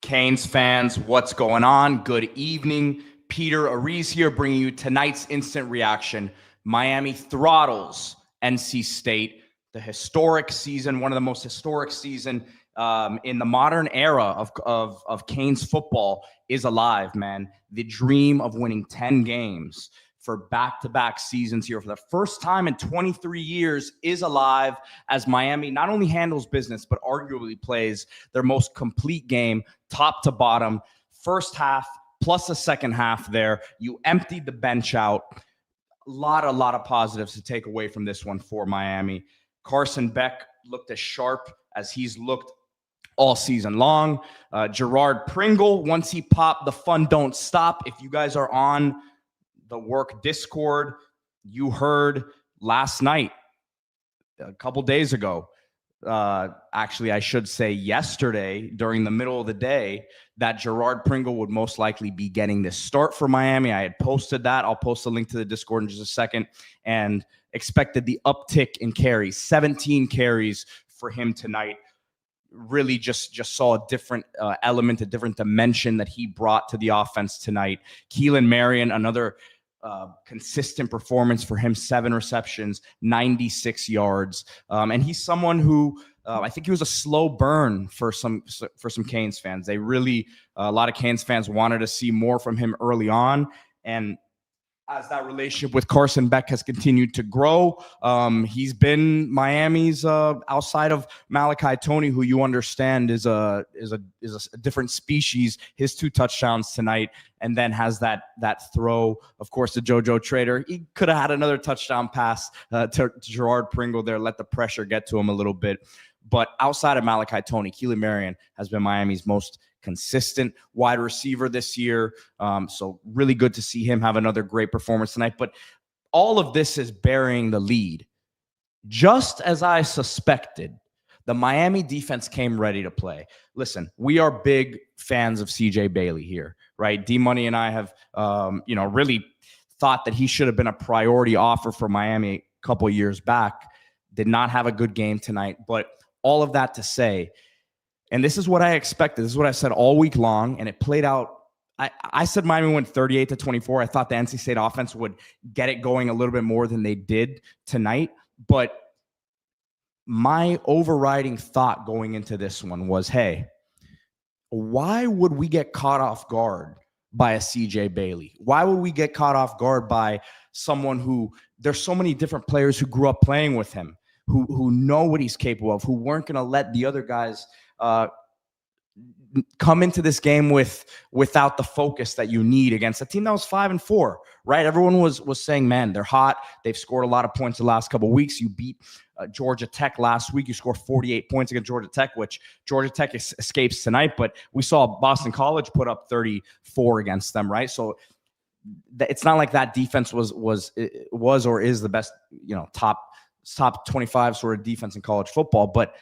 Canes fans, what's going on? Good evening. Peter Ariz here, bringing you tonight's instant reaction. Miami throttles NC State. The historic season, one of the most historic season in the modern era of Canes football is alive, man. The dream of winning 10 games for back-to-back seasons here for the first time in 23 years is alive as Miami not only handles business, but arguably plays their most complete game, top to bottom. First half plus the second half there. You emptied the bench out. A lot of positives to take away from this one for Miami. Carson Beck looked as sharp as he's looked all season long. Gerard Pringle, once he popped, the fun don't stop. If you guys are on the work Discord, you heard last night, a couple days ago, actually I should say yesterday during the middle of the day, that Gerard Pringle would most likely be getting this start for Miami. I had posted that. I'll post a link to the Discord in just a second, and expected the uptick in carries, 17 carries for him tonight. Really just saw a different element, a different dimension that he brought to the offense tonight. Keelan Marion, another consistent performance for him, 7 receptions, 96 yards. And he's someone who I think he was a slow burn for some Canes fans. They really, a lot of Canes fans wanted to see more from him early on. And as that relationship with Carson Beck has continued to grow, he's been Miami's outside of Malachi Toney, who you understand is a different species. His 2 touchdowns tonight, and then has that throw, of course, to JoJo Trader. He could have had another touchdown pass to Gerard Pringle there, let the pressure get to him a little bit. But outside of Malachi Toney, Keelan Marion has been Miami's most consistent wide receiver this year. So really good to see him have another great performance tonight. But all of this is bearing the lead. Just as I suspected, the Miami defense came ready to play. Listen, we are big fans of CJ Bailey here, right? D-Money and I have, really thought that he should have been a priority offer for Miami a couple of years back. Did not have a good game tonight, but all of that to say, and this is what I expected. This is what I said all week long, and it played out. I said Miami went 38-24. I thought the NC State offense would get it going a little bit more than they did tonight. But my overriding thought going into this one was, hey, why would we get caught off guard by a CJ Bailey? Why would we get caught off guard by someone who there's so many different players who grew up playing with him, who know what he's capable of, who weren't going to let the other guys come into this game without the focus that you need against a team that was 5-4, right? Everyone was saying, man, they're hot. They've scored a lot of points the last couple of weeks. You beat Georgia Tech last week. You scored 48 points against Georgia Tech, which Georgia Tech escapes tonight. But we saw Boston College put up 34 against them, right? So it's not like that defense was or is the best, top 25 sort of defense in college football. But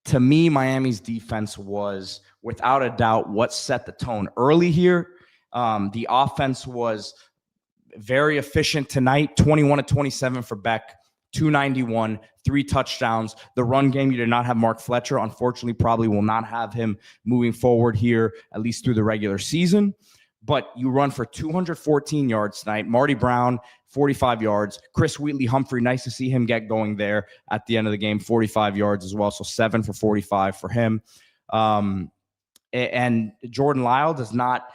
to me, Miami's defense was, without a doubt, what set the tone early here. The offense was very efficient tonight, 21-27 for Beck, 291, 3 touchdowns. The run game, you did not have Mark Fletcher. Unfortunately, probably will not have him moving forward here, at least through the regular season. But you run for 214 yards tonight. Marty Brown, 45 yards. Chris Wheatley-Humphrey, nice to see him get going there at the end of the game, 45 yards as well. So 7 for 45 for him. And Jordan Lyle does not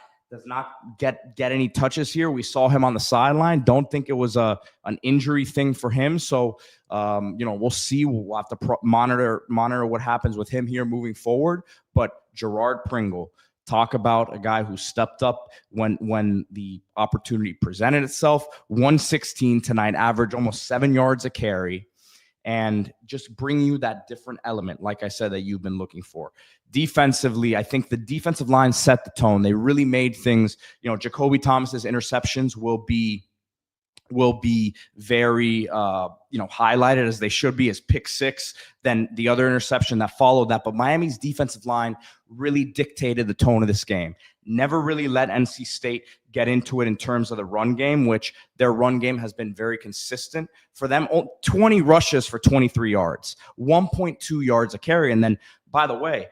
get any touches here. We saw him on the sideline. Don't think it was an injury thing for him. So, we'll see. We'll have to monitor what happens with him here moving forward. But Gerard Pringle, talk about a guy who stepped up when the opportunity presented itself. 116 tonight, average almost 7 yards a carry, and just bring you that different element, like I said, that you've been looking for. Defensively, I think the defensive line set the tone. They really made things, Jacoby Thomas's interceptions will be very, highlighted, as they should be, as pick 6, then the other interception that followed that. But Miami's defensive line really dictated the tone of this game. Never really let NC State get into it in terms of the run game, which their run game has been very consistent for them. 20 rushes for 23 yards, 1.2 yards a carry. And then, by the way,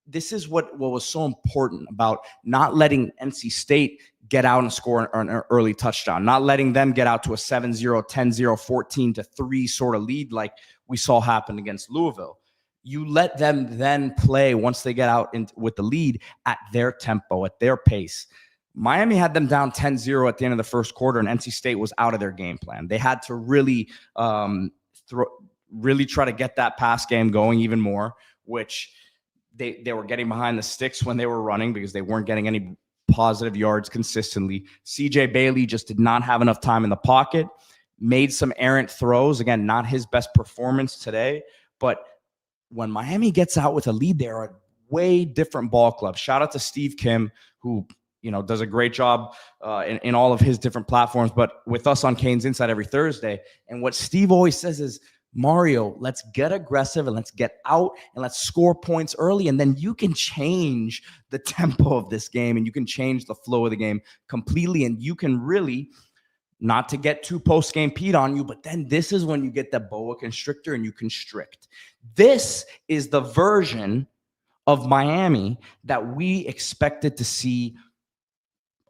this is what was so important about not letting NC State get out and score an early touchdown, not letting them get out to a 7-0, 10-0, 14-3 sort of lead like we saw happen against Louisville. You let them then play once they get out with the lead at their tempo, at their pace. Miami had them down 10-0 at the end of the first quarter, and NC State was out of their game plan. They had to really really try to get that pass game going even more, which they were getting behind the sticks when they were running because they weren't getting any positive yards consistently. CJ Bailey just did not have enough time in the pocket, made some errant throws. Again, not his best performance today, but when Miami gets out with a lead, they're a way different ball club. Shout out to Steve Kim, who does a great job in all of his different platforms, but with us on Canes Inside every Thursday. And what Steve always says is, Mario, let's get aggressive and let's get out and let's score points early. And then you can change the tempo of this game and you can change the flow of the game completely. And you can really, not to get too post-game Pete on you, but then this is when you get the boa constrictor and you constrict. This is the version of Miami that we expected to see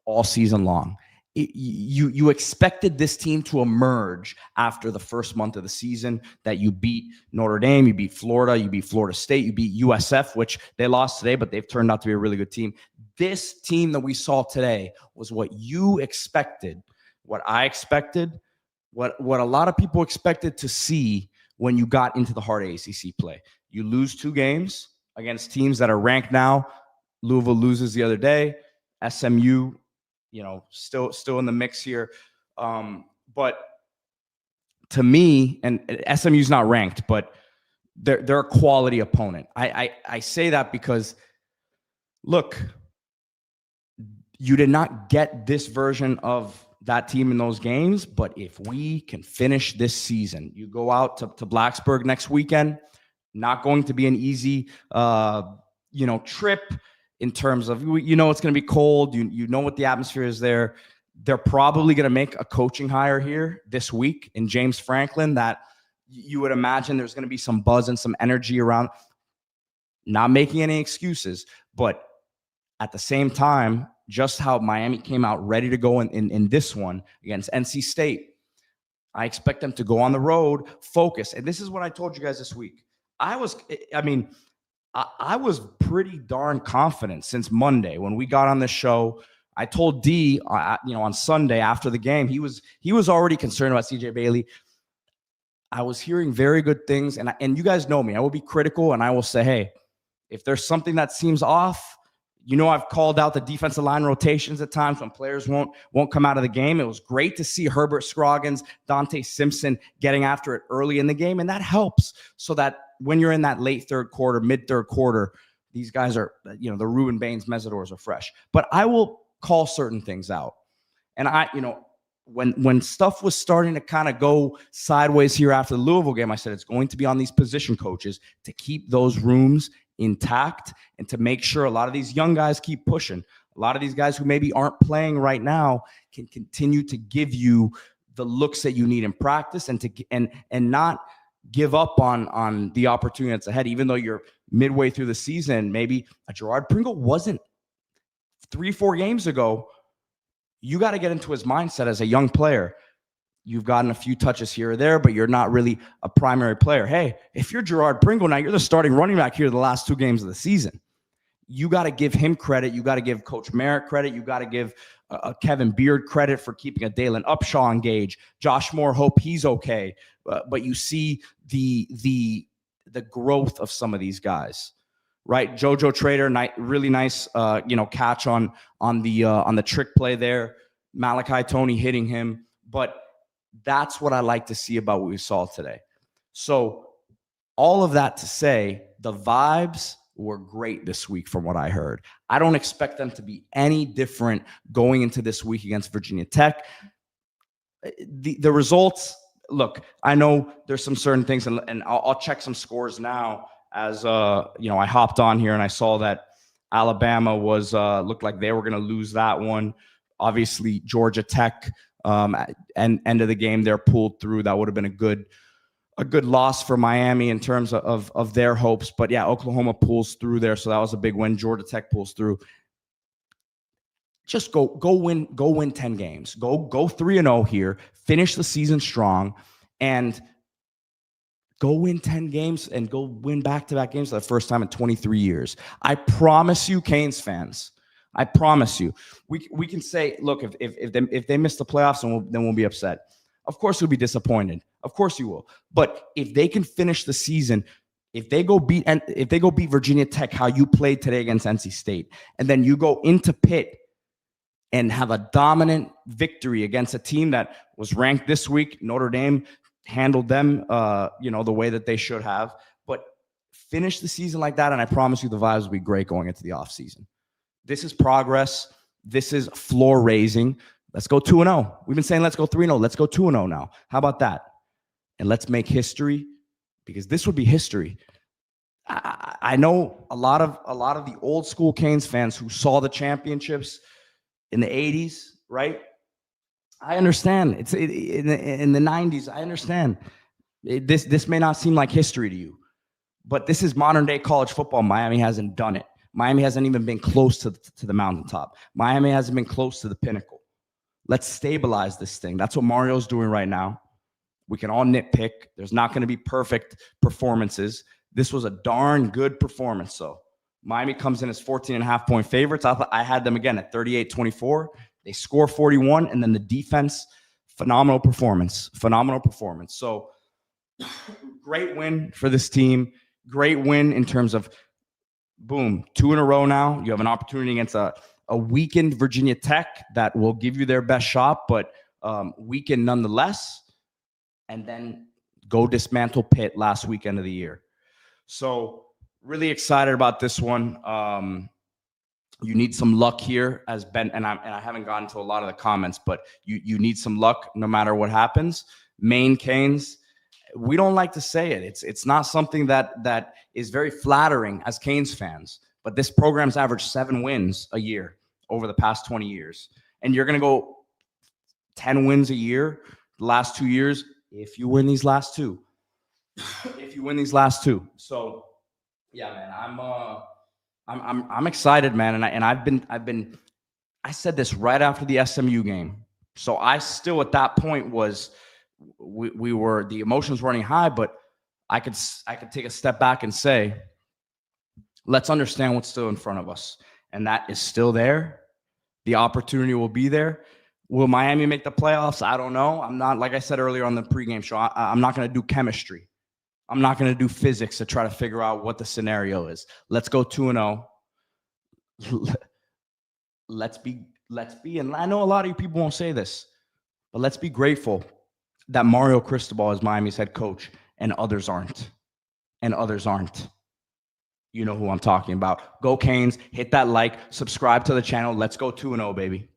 all season long. You expected this team to emerge after the first month of the season, that you beat Notre Dame, you beat Florida, you beat Florida State, you beat USF, which they lost today, but they've turned out to be a really good team. This team that we saw today was what you expected, what I expected, what a lot of people expected to see when you got into the heart of ACC play. You lose 2 games against teams that are ranked now. Louisville loses the other day. SMU, still in the mix here. But to me, and SMU's not ranked, but they're a quality opponent. I say that because, look, you did not get this version of that team in those games, but if we can finish this season, you go out to Blacksburg next weekend, not going to be an easy, trip. In terms of, it's going to be cold. You know what the atmosphere is there. They're probably going to make a coaching hire here this week in James Franklin that you would imagine there's going to be some buzz and some energy around. Not making any excuses, but at the same time, just how Miami came out ready to go in this one against NC State. I expect them to go on the road, focus. And this is what I told you guys this week. I was pretty darn confident since Monday when we got on the show. I told D, on Sunday after the game, he was already concerned about CJ Bailey. I was hearing very good things, and you guys know me. I will be critical, and I will say, hey, if there's something that seems off, I've called out the defensive line rotations at times when players won't come out of the game. It was great to see Herbert Scroggins, Dante Simpson getting after it early in the game, and that helps so that when you're in that late third quarter, mid third quarter, these guys are, the Ruben Baines Mesidors are fresh. But I will call certain things out. And when stuff was starting to kind of go sideways here after the Louisville game, I said it's going to be on these position coaches to keep those rooms intact and to make sure a lot of these young guys keep pushing. A lot of these guys who maybe aren't playing right now can continue to give you the looks that you need in practice and not give up on the opportunity that's ahead, even though you're midway through the season. Maybe a Gerard Pringle wasn't 3-4 games ago. You got to get into his mindset as a young player. You've gotten a few touches here or there, but you're not really a primary player. Hey, if you're Gerard Pringle now, you're the starting running back here the last 2 games of the season. You got to give him credit. You got to give Coach Merritt credit. You got to give Kevin Beard credit for keeping a Dalen Upshaw engaged. Josh Moore, hope he's okay. But you see the growth of some of these guys, right? JoJo Trader, really nice, catch on the trick play there. Malachi Tony hitting him, but that's what I like to see about what we saw today. So all of that to say, the vibes were great this week from what I heard. I don't expect them to be any different going into this week against Virginia Tech. The results, look, I know there's some certain things, and I'll check some scores now as I hopped on here and I saw that Alabama was looked like they were going to lose that one. Obviously, Georgia Tech, and end of the game, they're pulled through. That would have been a good a good loss for Miami in terms of their hopes. But yeah, Oklahoma pulls through there, so that was a big win. Georgia Tech pulls through. Just go win 10 games. Go 3-0 here. Finish the season strong, and go win 10 games and go win back-to-back games for the first time in 23 years. I promise you, Canes fans. I promise you. We can say, look, if they miss the playoffs, then we'll be upset. Of course, we'll be disappointed. Of course you will. But if they can finish the season, if they go beat Virginia Tech how you played today against NC State, and then you go into Pitt and have a dominant victory against a team that was ranked this week, Notre Dame handled them, the way that they should have. But finish the season like that, and I promise you the vibes will be great going into the offseason. This is progress. This is floor raising. Let's go 2-0. We've been saying let's go 3-0. Let's go 2-0 now. How about that? And let's make history, because this would be history. I know a lot of the old school Canes fans who saw the championships in the 80s, right? I understand. It's in the 90s. I understand. This may not seem like history to you, but this is modern day college football. Miami hasn't done it. Miami hasn't even been close to the mountaintop. Miami hasn't been close to the pinnacle. Let's stabilize this thing. That's what Mario's doing right now. We can all nitpick. There's not going to be perfect performances. This was a darn good performance. So Miami comes in as 14.5-point favorites. I had them again at 38-24. They score 41, and then the defense, phenomenal performance. Phenomenal performance. So great win for this team. Great win in terms of, boom, 2 in a row now. You have an opportunity against a weakened Virginia Tech that will give you their best shot, but weakened nonetheless. And then go dismantle Pitt last weekend of the year. So really excited about this one. You need some luck here, as Ben, and I haven't gotten to a lot of the comments, but you need some luck no matter what happens. Maine Canes, we don't like to say it. It's not something that is very flattering as Canes fans, but this program's averaged 7 wins a year over the past 20 years. And you're going to go 10 wins a year the last 2 years if you win these last two. So yeah, man, I'm excited, man. I said this right after the SMU game. So I still at that point was, we were, the emotions running high, but I could take a step back and say, let's understand what's still in front of us. And that is still there. The opportunity will be there. Will Miami make the playoffs? I don't know. I'm not, like I said earlier on the pregame show, I'm not going to do chemistry. I'm not going to do physics to try to figure out what the scenario is. Let's go 2-0. Let's be, and I know a lot of you people won't say this, but let's be grateful that Mario Cristobal is Miami's head coach and others aren't. You know who I'm talking about. Go Canes, hit that like, subscribe to the channel. Let's go 2-0, baby.